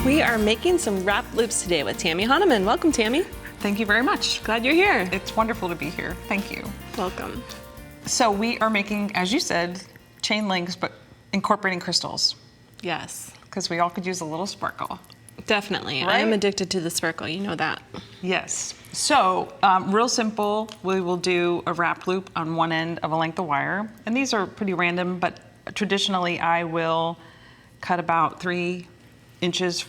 We are making some wrap loops today with Tammy Honaman. Welcome, Tammy. Thank you very much. Glad you're here. It's wonderful to be here. Thank you. Welcome. So we are making, as you said, chain links, but incorporating crystals, Yes, because we all could use a little sparkle. definitely. Right? I am addicted to the sparkle. You know that. Yes. So real simple, we will do a wrap loop on one end of a length of wire. And these are pretty random, but traditionally I will cut about 3 inches.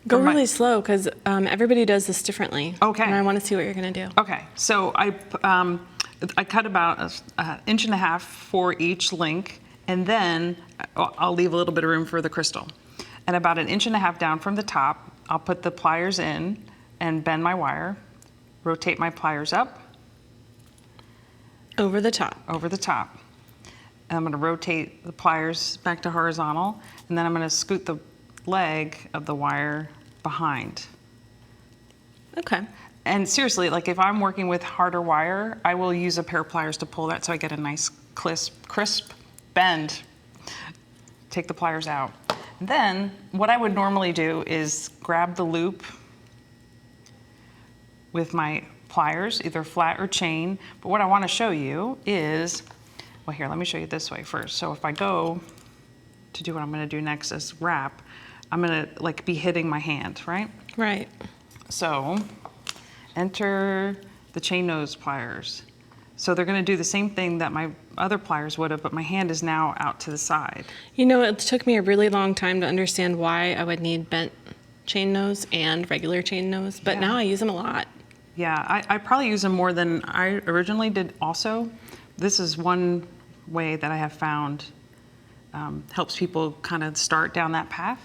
Go really slow because everybody does this differently. Okay. And I want to see what you're going to do. Okay, so I cut about an inch and a half for each link, and then I'll leave a little bit of room for the crystal. And about an inch and a half down from the top, I'll put the pliers in and bend my wire, rotate my pliers up. Over the top. Over the top. And I'm going to rotate the pliers back to horizontal, and then I'm going to scoot the leg of the wire behind. Okay. And seriously, like if I'm working with harder wire, I will use a pair of pliers to pull that so I get a nice crisp bend. Take the pliers out. Then what I would normally do is grab the loop with my pliers, either flat or chain. But what I want to show you is, well here, let me show you this way first. So if I go to do what I'm going to do next is wrap, I'm going to like be hitting my hand, right? Right. So enter the chain nose pliers. So they're going to do the same thing that my other pliers would have, but my hand is now out to the side. You know, it took me a really long time to understand why I would need bent chain nose and regular chain nose, but now I use them a lot. Yeah, I probably use them more than I originally did also. This is one way that I have found helps people kind of start down that path.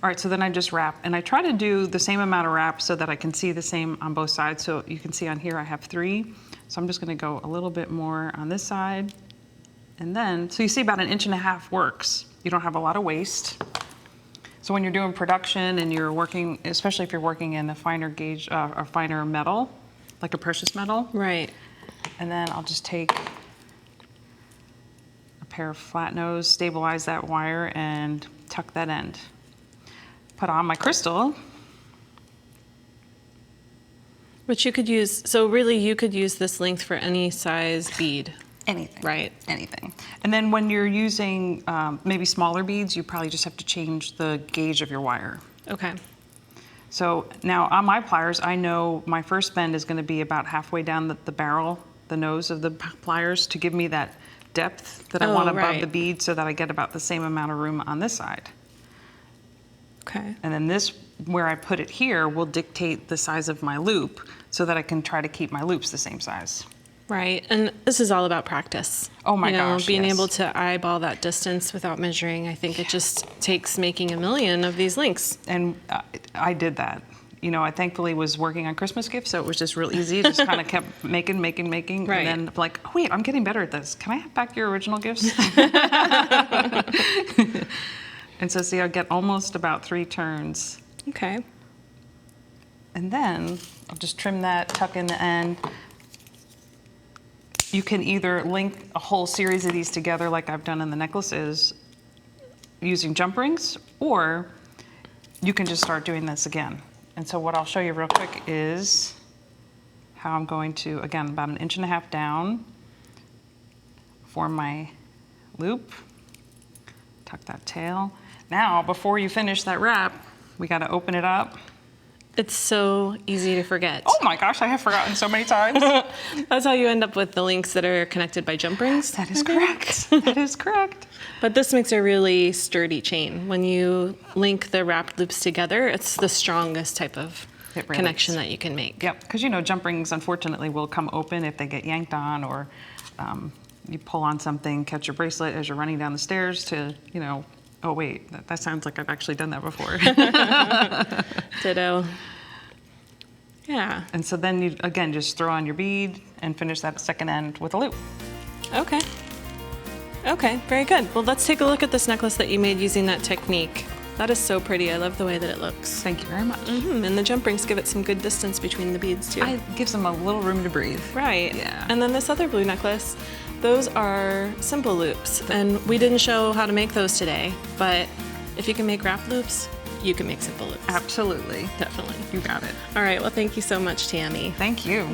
All right, so then I just wrap, and I try to do the same amount of wrap so that I can see the same on both sides. So you can see on here I have 3. So I'm just gonna go a little bit more on this side. And then, so you see about an inch and a half works. You don't have a lot of waste. So when you're doing production and you're working, especially if you're working in a finer gauge, or finer metal, like a precious metal. Right. And then I'll just take a pair of flat nose, stabilize that wire, and tuck that end. Put on my crystal. Which you could use, so really you could use this length for any size bead. Anything. Right. Anything. And then when you're using maybe smaller beads, you probably just have to change the gauge of your wire. Okay. So now on my pliers, I know my first bend is going to be about halfway down the barrel, the nose of the pliers, to give me that depth that I want above the bead so that I get about the same amount of room on this side. Okay. And then this, where I put it here, will dictate the size of my loop so that I can try to keep my loops the same size. Right, and this is all about practice. Oh my gosh, being yes. able to eyeball that distance without measuring, I think it just takes making a million of these links. And I did that. You know, I thankfully was working on Christmas gifts, so it was just real easy. Just kind of kept making. Right. And then like, oh wait, I'm getting better at this. Can I have back your original gifts? And so see, I get almost about 3 turns. Okay. And then I'll just trim that, tuck in the end. You can either link a whole series of these together like I've done in the necklaces using jump rings, or you can just start doing this again. And so what I'll show you real quick is how I'm going to, again, about an inch and a half down, form my loop, tuck that tail. Now, before you finish that wrap, we got to open it up. It's so easy to forget. Oh my gosh, I have forgotten so many times. That's how you end up with the links that are connected by jump rings. That is correct. That is correct. But this makes a really sturdy chain. When you link the wrapped loops together, it's the strongest type of connection that you can make. Yep, because you know, jump rings unfortunately will come open if they get yanked on, or you pull on something, catch your bracelet as you're running down the stairs to, you know, oh wait, that sounds like I've actually done that before. Ditto. Yeah. And so then you, again, just throw on your bead and finish that second end with a loop. Okay. Okay, very good. Well, let's take a look at this necklace that you made using that technique. That is so pretty. I love the way that it looks. Thank you very much. Mm-hmm. And the jump rings give it some good distance between the beads too. It gives them a little room to breathe. Right. Yeah. And then this other blue necklace, those are simple loops. And we didn't show how to make those today, but if you can make wrap loops, you can make simple loops. Absolutely. Definitely. You got it. All right. Well, thank you so much, Tammy. Thank you.